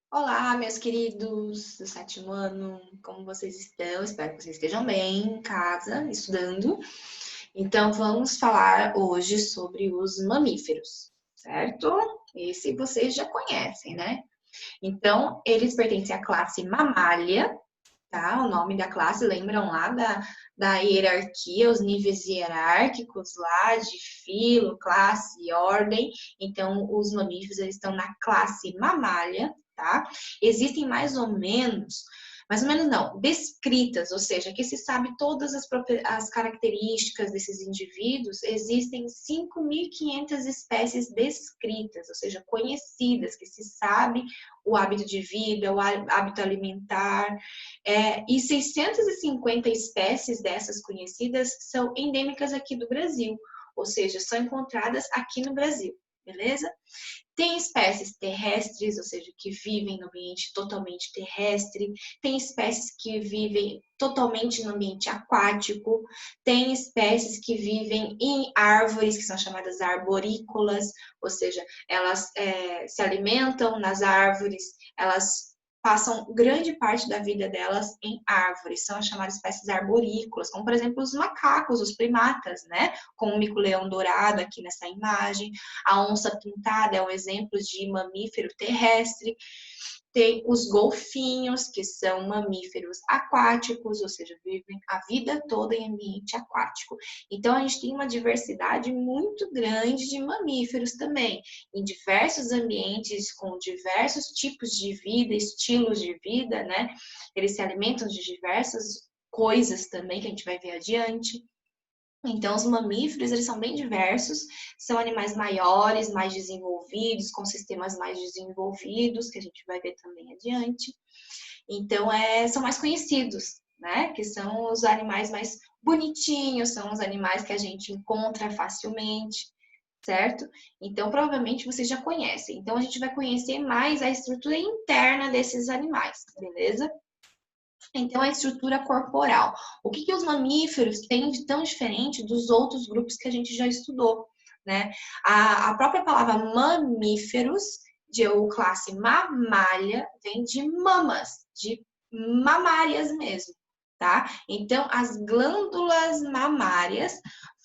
Olá, meus queridos do sétimo ano, como vocês estão? Espero que vocês estejam bem em casa, estudando. Então, vamos falar hoje sobre os mamíferos, certo? Esse vocês já conhecem, né? Então, eles pertencem à classe mamália, tá? O nome da classe, lembram lá da hierarquia, os níveis hierárquicos lá de filo, classe e ordem. Então, os mamíferos eles estão na classe mamália, tá? Existem mais ou menos não, descritas, ou seja, que se sabe todas as características desses indivíduos, existem 5.500 espécies descritas, ou seja, conhecidas, que se sabe o hábito de vida, o hábito alimentar, e 650 espécies dessas conhecidas são endêmicas aqui do Brasil, ou seja, são encontradas aqui no Brasil, beleza? Tem espécies terrestres, ou seja, que vivem no ambiente totalmente terrestre, tem espécies que vivem totalmente no ambiente aquático, tem espécies que vivem em árvores, que são chamadas arborícolas, ou seja, elas se alimentam nas árvores, elas passam grande parte da vida delas em árvores, são as chamadas espécies arborícolas, como por exemplo os macacos, os primatas, né? Com o mico-leão dourado aqui nessa imagem. A onça pintada é um exemplo de mamífero terrestre. Tem os golfinhos, que são mamíferos aquáticos, ou seja, vivem a vida toda em ambiente aquático. Então, a gente tem uma diversidade muito grande de mamíferos também, em diversos ambientes, com diversos tipos de vida, estilos de vida, né? Eles se alimentam de diversas coisas também, que a gente vai ver adiante. Então, os mamíferos, eles são bem diversos, são animais maiores, mais desenvolvidos, com sistemas mais desenvolvidos, que a gente vai ver também adiante. Então, são mais conhecidos, né? Que são os animais mais bonitinhos, são os animais que a gente encontra facilmente, certo? Então, provavelmente vocês já conhecem. Então, a gente vai conhecer mais a estrutura interna desses animais, beleza? Então, a estrutura corporal. O que os mamíferos têm de tão diferente dos outros grupos que a gente já estudou, né? A própria palavra mamíferos, de ou classe mamália, vem de mamas, de mamárias mesmo, tá? Então, as glândulas mamárias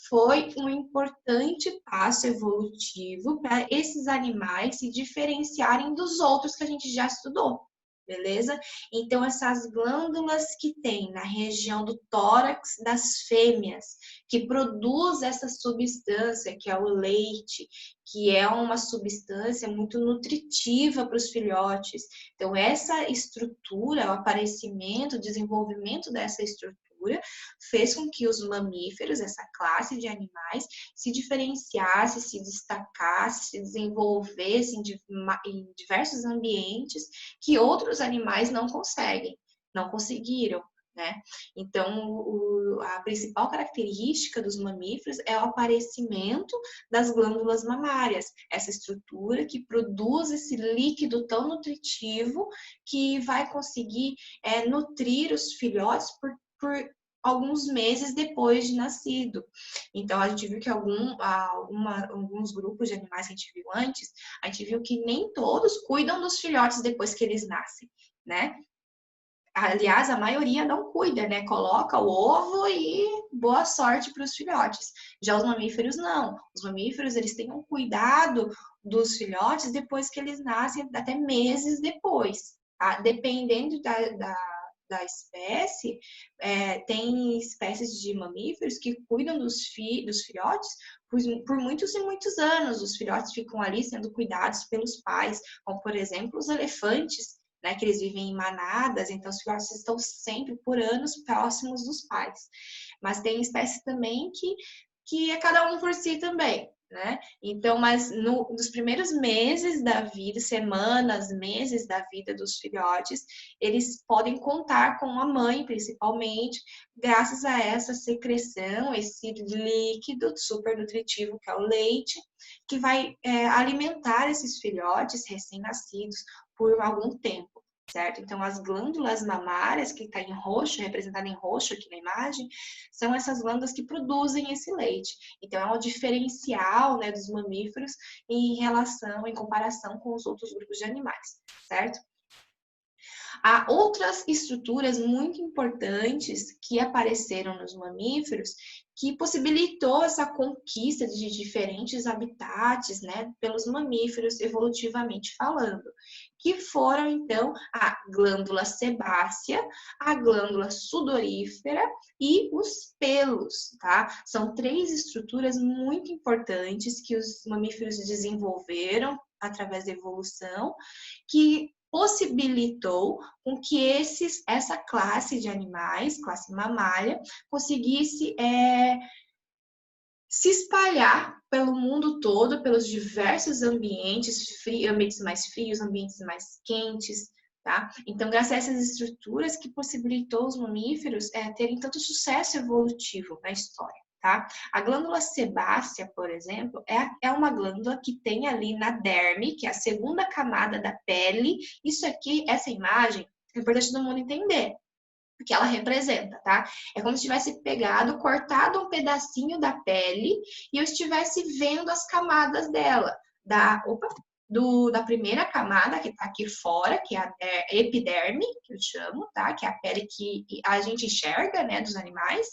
foi um importante passo evolutivo para esses animais se diferenciarem dos outros que a gente já estudou, beleza? Então, essas glândulas que tem na região do tórax das fêmeas, que produz essa substância, que é o leite, que é uma substância muito nutritiva para os filhotes. Então, essa estrutura, o aparecimento, o desenvolvimento dessa estrutura, fez com que os mamíferos, essa classe de animais, se diferenciasse, se destacasse, se desenvolvesse em diversos ambientes que outros animais não conseguem, não conseguiram, né? Então, a principal característica dos mamíferos é o aparecimento das glândulas mamárias, essa estrutura que produz esse líquido tão nutritivo que vai conseguir nutrir os filhotes por alguns meses depois de nascido. Então, a gente viu que alguns grupos de animais que a gente viu antes, a gente viu que nem todos cuidam dos filhotes depois que eles nascem, né? Aliás, a maioria não cuida, né? Coloca o ovo e boa sorte para os filhotes. Já os mamíferos não. Os mamíferos, eles têm um cuidado dos filhotes depois que eles nascem, até meses depois, tá? Dependendo da espécie, tem espécies de mamíferos que cuidam dos filhotes por muitos e muitos anos. Os filhotes ficam ali sendo cuidados pelos pais, como, por exemplo, os elefantes, né, que eles vivem em manadas, então os filhotes estão sempre por anos próximos dos pais. Mas tem espécies também que é cada um por si também, né? Então, mas nos primeiros meses da vida, semanas, meses da vida dos filhotes, eles podem contar com a mãe, principalmente, graças a essa secreção, esse líquido super nutritivo que é o leite, que vai alimentar esses filhotes recém-nascidos por algum tempo, certo? Então, as glândulas mamárias, que está em roxo, representada em roxo aqui na imagem, são essas glândulas que produzem esse leite. Então, é um diferencial, né, dos mamíferos em comparação com os outros grupos de animais, certo? Há outras estruturas muito importantes que apareceram nos mamíferos que possibilitou essa conquista de diferentes habitats, né, pelos mamíferos evolutivamente falando, que foram então a glândula sebácea, a glândula sudorífera e os pelos, tá? São 3 estruturas muito importantes que os mamíferos desenvolveram através da evolução, que possibilitou com que essa classe de animais, classe mamália, conseguisse se espalhar pelo mundo todo, pelos diversos ambientes, ambientes mais frios, ambientes mais quentes, tá? Então, graças a essas estruturas que possibilitou os mamíferos terem tanto sucesso evolutivo na história. Tá? A glândula sebácea, por exemplo, é uma glândula que tem ali na derme, que é a segunda camada da pele. Isso aqui, essa imagem, é importante todo mundo entender o que ela representa, tá? É como se tivesse pegado, cortado um pedacinho da pele e eu estivesse vendo as camadas dela, da primeira camada, que tá aqui fora, que é a epiderme, que eu chamo, tá? Que é a pele que a gente enxerga, né, dos animais.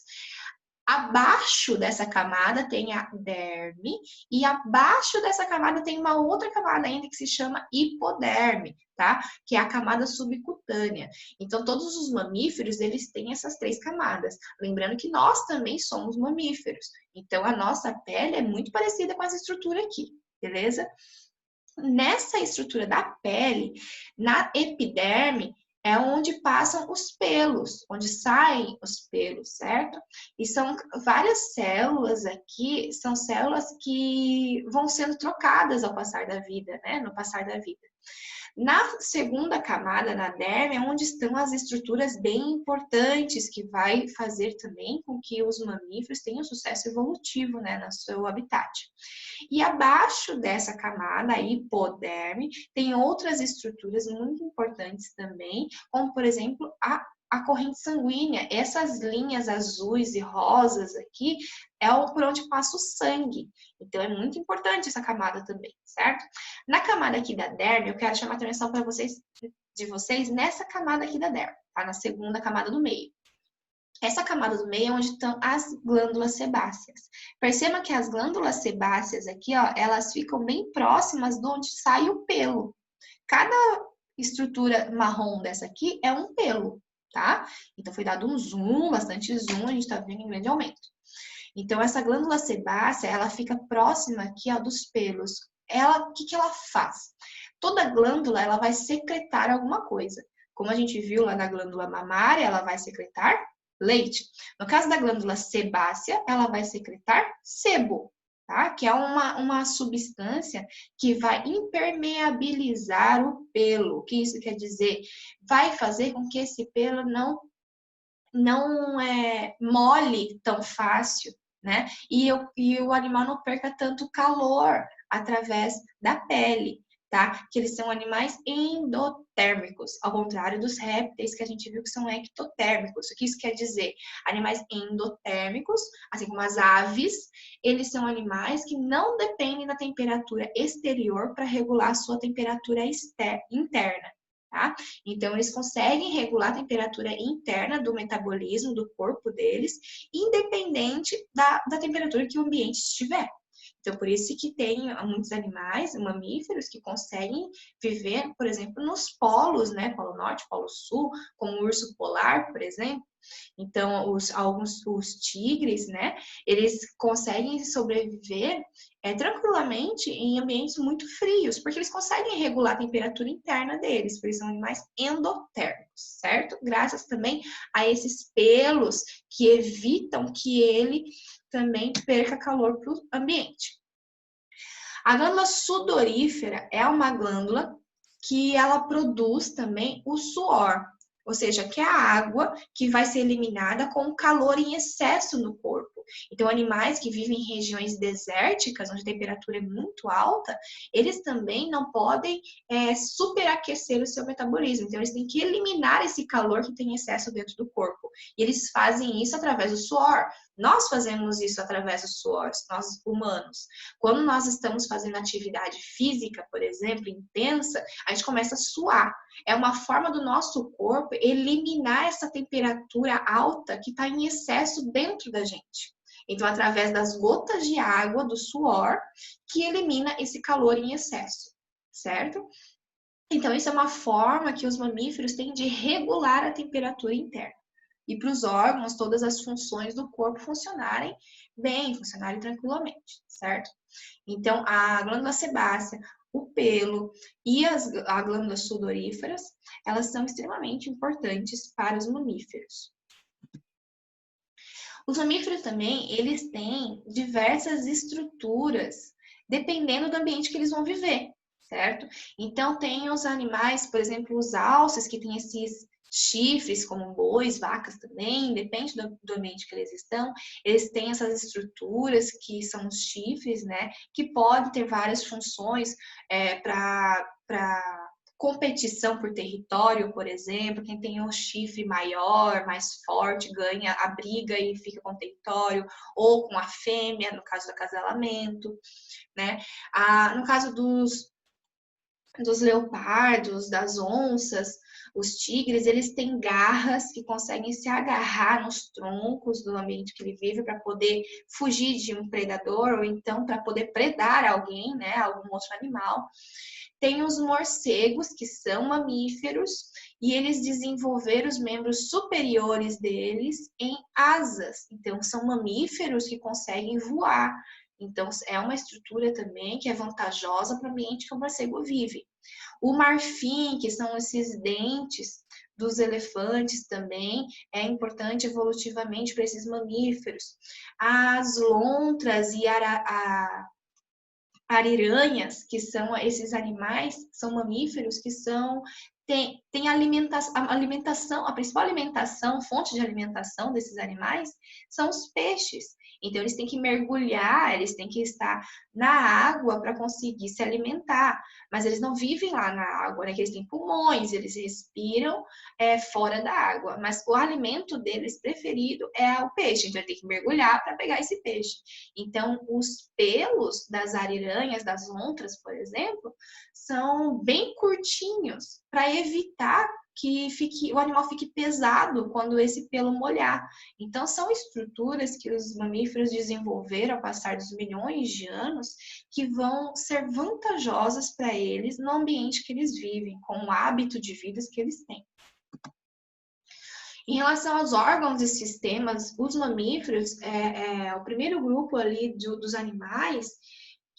Abaixo dessa camada tem a derme e abaixo dessa camada tem uma outra camada ainda que se chama hipoderme, tá? Que é a camada subcutânea. Então, todos os mamíferos, eles têm essas 3 camadas. Lembrando que nós também somos mamíferos. Então, a nossa pele é muito parecida com essa estrutura aqui, beleza? Nessa estrutura da pele, na epiderme, é onde passam os pelos, onde saem os pelos, certo? E são várias células aqui, são células que vão sendo trocadas ao passar da vida, né? No passar da vida. Na segunda camada, na derme, é onde estão as estruturas bem importantes, que vai fazer também com que os mamíferos tenham sucesso evolutivo, né, no seu habitat. E abaixo dessa camada, a hipoderme, tem outras estruturas muito importantes também, como, por exemplo, a corrente sanguínea. Essas linhas azuis e rosas aqui é por onde passa o sangue. Então, é muito importante essa camada também, certo? Na camada aqui da derme, eu quero chamar a atenção para vocês nessa camada aqui da derme, tá? Na segunda camada do meio. Essa camada do meio é onde estão as glândulas sebáceas. Perceba que as glândulas sebáceas aqui, ó, elas ficam bem próximas de onde sai o pelo. Cada estrutura marrom dessa aqui é um pelo, tá? Então, foi dado um zoom, bastante zoom, a gente tá vendo em grande aumento. Então, essa glândula sebácea, ela fica próxima aqui, ó, dos pelos. O que ela faz? Toda glândula, ela vai secretar alguma coisa. Como a gente viu lá na glândula mamária, ela vai secretar leite. No caso da glândula sebácea, ela vai secretar sebo, tá? Que é uma substância que vai impermeabilizar o pelo. O que isso quer dizer? Vai fazer com que esse pelo não mole tão fácil, né? E o animal não perca tanto calor através da pele, tá? Que eles são animais endotérmicos, ao contrário dos répteis que a gente viu que são ectotérmicos. O que isso quer dizer? Animais endotérmicos, assim como as aves, eles são animais que não dependem da temperatura exterior para regular a sua temperatura interna. Tá? Então, eles conseguem regular a temperatura interna do metabolismo do corpo deles, independente da temperatura que o ambiente estiver. Então, por isso que tem muitos animais, mamíferos, que conseguem viver, por exemplo, nos polos, né? Polo Norte, Polo Sul, como o urso polar, por exemplo. Então, os tigres, né? Eles conseguem sobreviver tranquilamente em ambientes muito frios, porque eles conseguem regular a temperatura interna deles, porque eles são animais endotérmicos, certo? Graças também a esses pelos que evitam que ele também perca calor para o ambiente. A glândula sudorífera é uma glândula que ela produz também o suor, ou seja, que é a água que vai ser eliminada com o calor em excesso no corpo. Então, animais que vivem em regiões desérticas, onde a temperatura é muito alta, eles também não podem superaquecer o seu metabolismo. Então, eles têm que eliminar esse calor que tem excesso dentro do corpo. E eles fazem isso através do suor. Nós fazemos isso através do suor, nós humanos. Quando nós estamos fazendo atividade física, por exemplo, intensa, a gente começa a suar. É uma forma do nosso corpo eliminar essa temperatura alta que está em excesso dentro da gente. Então, através das gotas de água, do suor, que elimina esse calor em excesso, certo? Então, isso é uma forma que os mamíferos têm de regular a temperatura interna. E para os órgãos, todas as funções do corpo funcionarem bem, funcionarem tranquilamente, certo? Então, a glândula sebácea, o pelo e as glândulas sudoríferas, elas são extremamente importantes para os mamíferos. Os mamíferos também, eles têm diversas estruturas, dependendo do ambiente que eles vão viver, certo? Então, tem os animais, por exemplo, os alces, que têm esses chifres, como bois, vacas também, depende do ambiente que eles estão, eles têm essas estruturas que são os chifres, né? Que podem ter várias funções para competição por território, por exemplo, quem tem um chifre maior, mais forte, ganha a briga e fica com o território, ou com a fêmea, no caso do acasalamento, né? No caso dos leopardos, das onças, os tigres, eles têm garras que conseguem se agarrar nos troncos do ambiente que ele vive para poder fugir de um predador ou então para poder predar alguém, né, algum outro animal. Tem os morcegos, que são mamíferos, e eles desenvolveram os membros superiores deles em asas. Então, são mamíferos que conseguem voar. Então, é uma estrutura também que é vantajosa para o ambiente que o morcego vive. O marfim, que são esses dentes dos elefantes também, é importante evolutivamente para esses mamíferos. As lontras e ariranhas, que são esses animais, são mamíferos que tem alimentação, a principal alimentação, fonte de alimentação desses animais são os peixes. Então, eles têm que mergulhar, eles têm que estar na água para conseguir se alimentar. Mas eles não vivem lá na água, né? Que eles têm pulmões, eles respiram fora da água. Mas o alimento deles preferido é o peixe. Então, ele tem que mergulhar para pegar esse peixe. Então, os pelos das ariranhas, das lontras, por exemplo, são bem curtinhos para evitar que o animal fique pesado quando esse pelo molhar. Então, são estruturas que os mamíferos desenvolveram ao passar dos milhões de anos que vão ser vantajosas para eles no ambiente que eles vivem, com o hábito de vida que eles têm. Em relação aos órgãos e sistemas, os mamíferos é o primeiro grupo ali dos animais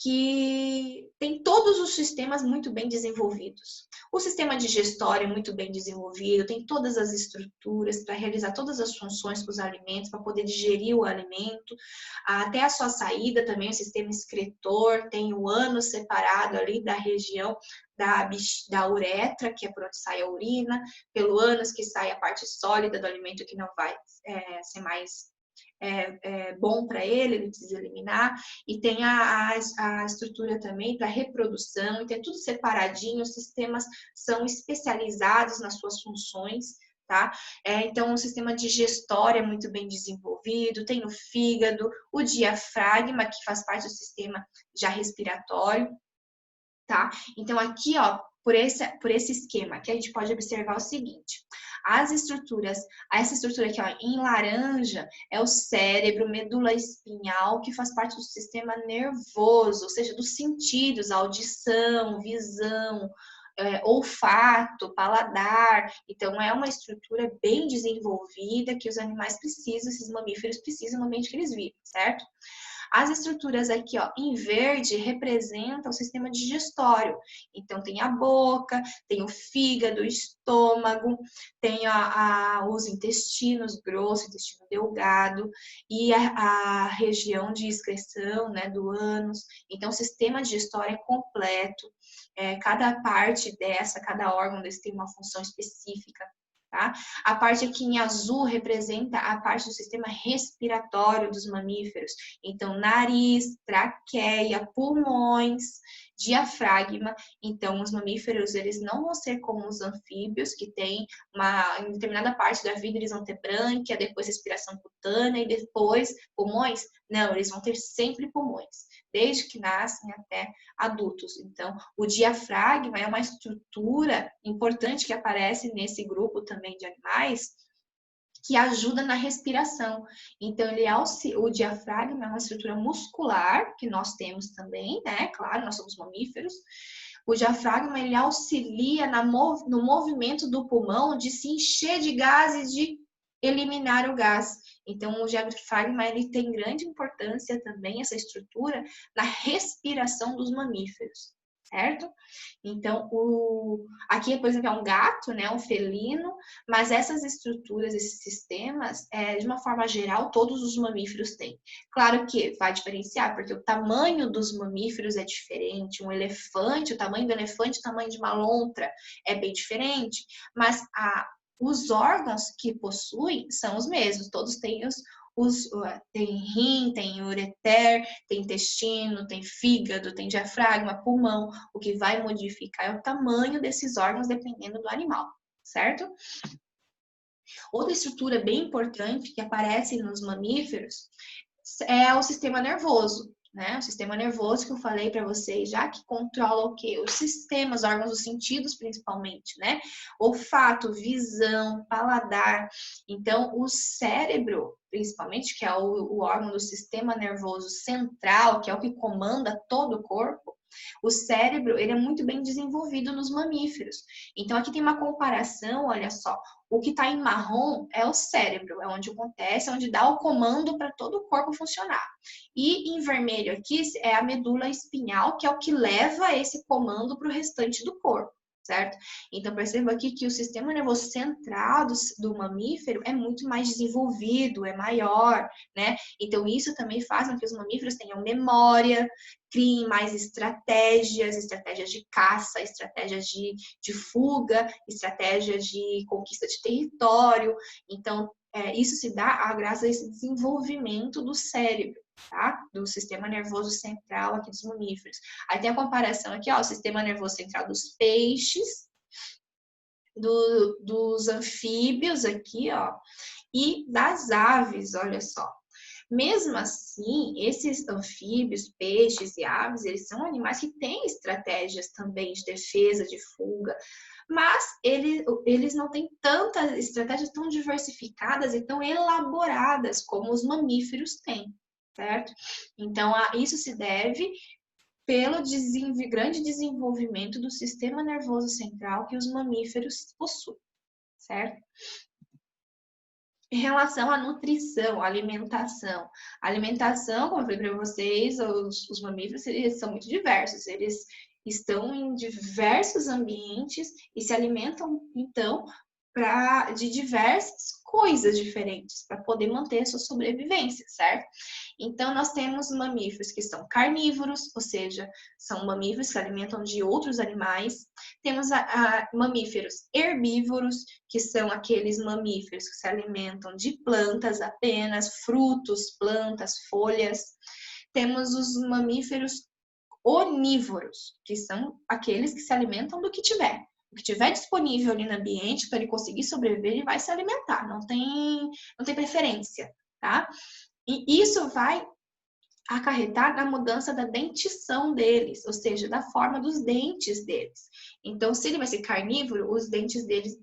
que tem todos os sistemas muito bem desenvolvidos. O sistema digestório é muito bem desenvolvido, tem todas as estruturas para realizar todas as funções com os alimentos, para poder digerir o alimento, até a sua saída também, o sistema excretor, tem o ânus separado ali da região da uretra, que é por onde sai a urina, pelo ânus que sai a parte sólida do alimento que não vai ser mais bom para ele precisa eliminar, e tem a estrutura também para reprodução, então é tudo separadinho, os sistemas são especializados nas suas funções, tá? Então o sistema digestório é muito bem desenvolvido, tem o fígado, o diafragma, que faz parte do sistema já respiratório, tá? Então aqui, ó, por esse esquema, aqui a gente pode observar o seguinte: essa estrutura aqui, ó, em laranja, é o cérebro, medula espinhal, que faz parte do sistema nervoso, ou seja, dos sentidos, audição, visão, olfato, paladar. Então, é uma estrutura bem desenvolvida que os animais precisam, esses mamíferos precisam no ambiente que eles vivem, certo? As estruturas aqui, ó, em verde, representam o sistema digestório. Então, tem a boca, tem o fígado, o estômago, tem os intestinos grosso, intestino delgado e a região de excreção, né, do ânus. Então, o sistema digestório é completo. Cada parte cada órgão desse tem uma função específica. Tá? A parte aqui em azul representa a parte do sistema respiratório dos mamíferos. Então, nariz, traqueia, pulmões, diafragma. Então, os mamíferos, eles não vão ser como os anfíbios, que tem em determinada parte da vida, eles vão ter brânquia, depois respiração cutânea e depois pulmões. Não, eles vão ter sempre pulmões, desde que nascem até adultos. Então, o diafragma é uma estrutura importante que aparece nesse grupo também de animais, que ajuda na respiração. Então, o diafragma é uma estrutura muscular que nós temos também, né? Claro, nós somos mamíferos. O diafragma, ele auxilia no movimento do pulmão de se encher de gases, de eliminar o gás. Então, o diafragma, ele tem grande importância também, essa estrutura, na respiração dos mamíferos, certo? Então, aqui, por exemplo, é um gato, né, um felino, mas essas estruturas, esses sistemas, de uma forma geral, todos os mamíferos têm. Claro que vai diferenciar, porque o tamanho dos mamíferos é diferente. Um elefante, o tamanho do elefante, o tamanho de uma lontra é bem diferente, mas os órgãos que possuem são os mesmos, todos têm tem rim, tem ureter, tem intestino, tem fígado, tem diafragma, pulmão. O que vai modificar é o tamanho desses órgãos dependendo do animal, certo? Outra estrutura bem importante que aparece nos mamíferos é o sistema nervoso, né? O sistema nervoso que eu falei para vocês já, que controla o quê? Os sistemas, órgãos dos sentidos principalmente, né? Olfato, visão, paladar. Então, o cérebro, principalmente, que é o órgão do sistema nervoso central, que é o que comanda todo o corpo, o cérebro, ele é muito bem desenvolvido nos mamíferos. Então, aqui tem uma comparação, olha só. O que está em marrom é o cérebro, é onde acontece, é onde dá o comando para todo o corpo funcionar. E em vermelho aqui é a medula espinhal, que é o que leva esse comando para o restante do corpo, certo? Então, perceba aqui que o sistema nervoso central do mamífero é muito mais desenvolvido, é maior, né? Então, isso também faz com que os mamíferos tenham memória, criem mais estratégias de caça, estratégias de fuga, estratégias de conquista de território. Então, isso se dá graças a esse desenvolvimento do cérebro, tá? Do sistema nervoso central aqui dos mamíferos. Aí tem a comparação aqui, ó, o sistema nervoso central dos peixes, dos anfíbios aqui, ó, e das aves, olha só. Mesmo assim, esses anfíbios, peixes e aves, eles são animais que têm estratégias também de defesa, de fuga, mas eles não têm tantas estratégias tão diversificadas e tão elaboradas como os mamíferos têm, certo? Então, isso se deve pelo grande desenvolvimento do sistema nervoso central que os mamíferos possuem, certo? Em relação à nutrição, alimentação. A alimentação, como eu falei para vocês, os mamíferos eles são muito diversos. Eles estão em diversos ambientes e se alimentam, então, de diversas coisas diferentes para poder manter a sua sobrevivência, certo? Então, nós temos mamíferos que são carnívoros, ou seja, são mamíferos que se alimentam de outros animais. Temos mamíferos herbívoros, que são aqueles mamíferos que se alimentam de plantas apenas, frutos, plantas, folhas. Temos os mamíferos onívoros, que são aqueles que se alimentam do que tiver. O que tiver disponível ali no ambiente para ele conseguir sobreviver, ele vai se alimentar, não tem preferência, tá? E isso vai acarretar na mudança da dentição deles, ou seja, da forma dos dentes deles. Então, se ele vai ser carnívoro, os dentes deles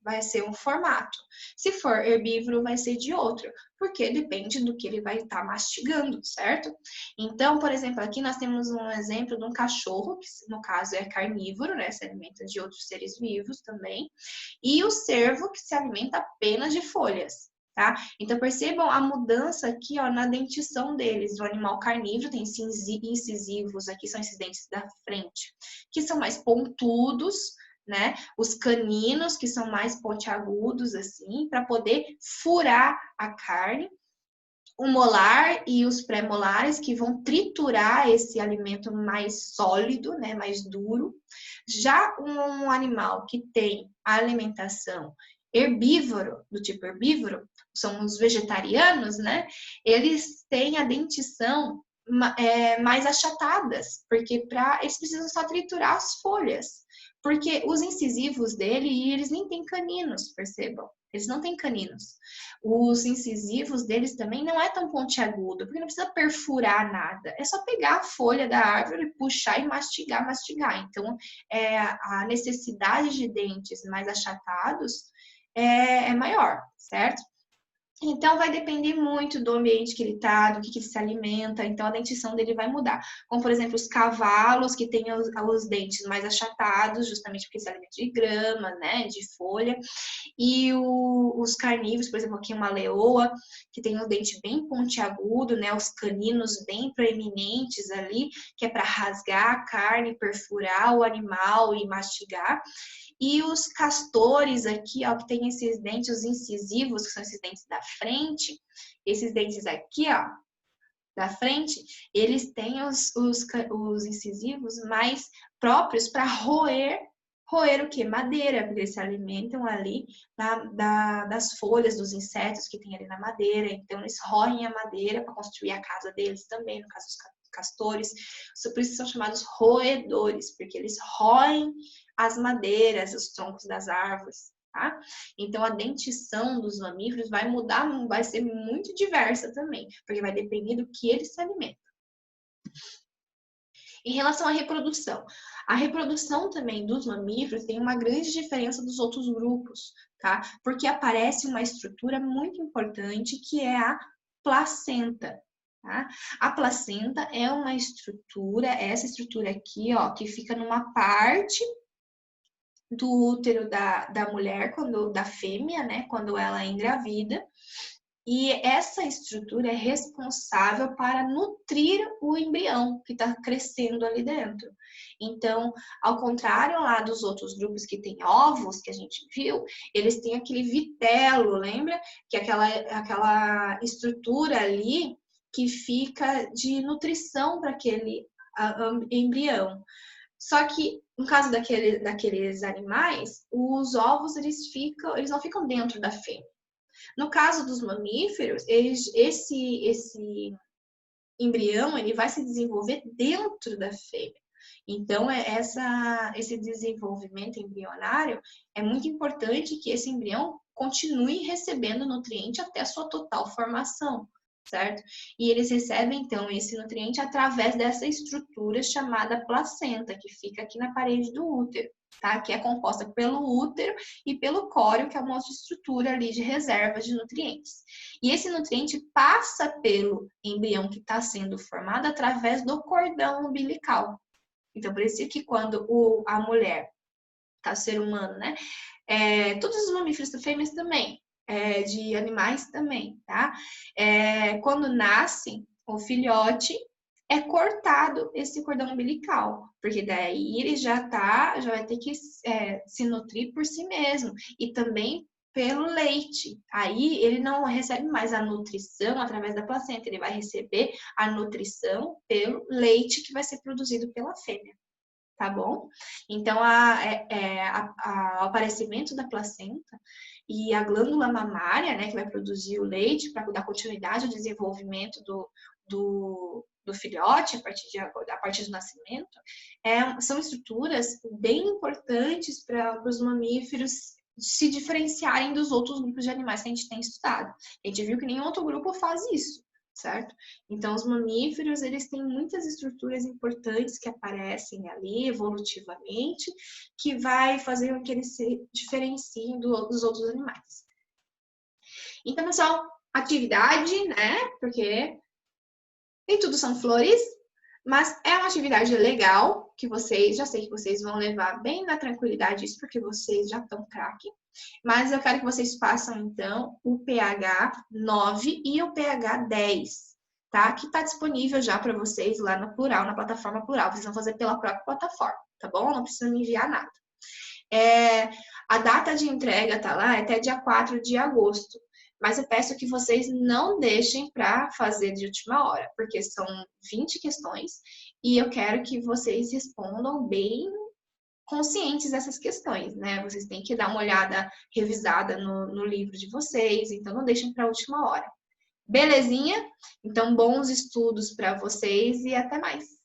vai ser um formato. Se for herbívoro, vai ser de outro, porque depende do que ele vai estar mastigando, certo? Então, por exemplo, aqui nós temos um exemplo de um cachorro, que no caso é carnívoro, né? Se alimenta de outros seres vivos também, e o cervo, que se alimenta apenas de folhas. Tá? Então, percebam a mudança aqui, ó, na dentição deles. O animal carnívoro tem incisivos, aqui são esses dentes da frente, que são mais pontudos, né? Os caninos, que são mais pontiagudos, assim, para poder furar a carne. O molar e os pré-molares, que vão triturar esse alimento mais sólido, né? Mais duro. Já um animal que tem a alimentação herbívoro, do tipo herbívoro, são os vegetarianos, né? Eles têm a dentição mais achatadas, porque eles precisam só triturar as folhas. Porque os incisivos dele, eles nem têm caninos, percebam. Eles não têm caninos. Os incisivos deles também não é tão pontiagudo, porque não precisa perfurar nada. É só pegar a folha da árvore, puxar e mastigar, mastigar. Então, a necessidade de dentes mais achatados é maior, certo? Então, vai depender muito do ambiente que ele está, do que ele se alimenta. Então, a dentição dele vai mudar. Como, por exemplo, os cavalos, que têm os dentes mais achatados, justamente porque se alimentam de grama, né, de folha. E os carnívoros, por exemplo, aqui uma leoa, que tem um dente bem pontiagudo, né, os caninos bem proeminentes ali, que é para rasgar a carne, perfurar o animal e mastigar. E os castores aqui, ó, que tem esses dentes, os incisivos, que são esses dentes da frente, esses dentes aqui, ó, da frente, eles têm os incisivos mais próprios para roer o quê? Madeira, porque eles se alimentam ali das folhas dos insetos que tem ali na madeira. Então, eles roem a madeira para construir a casa deles também, no caso dos castores. Por isso são chamados roedores, porque eles roem as madeiras, os troncos das árvores, tá? Então, a dentição dos mamíferos vai mudar, vai ser muito diversa também, porque vai depender do que eles se alimentam. Em relação à reprodução, a reprodução também dos mamíferos tem uma grande diferença dos outros grupos, tá? Porque aparece uma estrutura muito importante que é a placenta. Tá? A placenta é uma estrutura, essa estrutura aqui, ó, que fica numa parte do útero da mulher, da fêmea, né, quando ela é engravida. E essa estrutura é responsável para nutrir o embrião que está crescendo ali dentro. Então, ao contrário lá dos outros grupos que têm ovos, que a gente viu, eles têm aquele vitelo, lembra? Que é aquela estrutura ali que fica de nutrição para aquele embrião. Só que, no caso daqueles animais, os ovos eles não ficam dentro da fêmea. No caso dos mamíferos, esse embrião ele vai se desenvolver dentro da fêmea. Então, esse desenvolvimento embrionário é muito importante que esse embrião continue recebendo nutriente até a sua total formação, certo? E eles recebem, então, esse nutriente através dessa estrutura chamada placenta, que fica aqui na parede do útero, tá? Que é composta pelo útero e pelo córeo, que é uma outra estrutura ali de reserva de nutrientes. E esse nutriente passa pelo embrião que está sendo formado através do cordão umbilical. Então, por isso que quando a mulher, tá, o ser humano, né? Todos os mamíferos fêmeas também, de animais também, tá? Quando nasce o filhote, é cortado esse cordão umbilical, porque daí ele já vai ter que se nutrir por si mesmo e também pelo leite. Aí ele não recebe mais a nutrição através da placenta, ele vai receber a nutrição pelo leite que vai ser produzido pela fêmea. Tá bom? Então, o aparecimento da placenta e a glândula mamária, né, que vai produzir o leite para dar continuidade ao desenvolvimento do filhote a partir do nascimento, são estruturas bem importantes para os mamíferos se diferenciarem dos outros grupos de animais que a gente tem estudado. A gente viu que nenhum outro grupo faz isso, certo? Então, os mamíferos, eles têm muitas estruturas importantes que aparecem ali evolutivamente, que vai fazer com que eles se diferenciem dos outros animais. Então, pessoal, atividade, né? Porque nem tudo são flores, mas é uma atividade legal, que já sei que vocês vão levar bem na tranquilidade isso, porque vocês já estão craque. Mas eu quero que vocês façam, então, o pH 9 e o pH 10, tá? Que tá disponível já para vocês lá no Plural, na plataforma Plural. Vocês vão fazer pela própria plataforma, tá bom? Não precisa me enviar nada. A data de entrega tá lá até dia 4 de agosto. Mas eu peço que vocês não deixem para fazer de última hora, porque são 20 questões e eu quero que vocês respondam bem conscientes dessas questões, né? Vocês têm que dar uma olhada revisada no livro de vocês, então não deixem para a última hora. Belezinha? Então, bons estudos para vocês e até mais.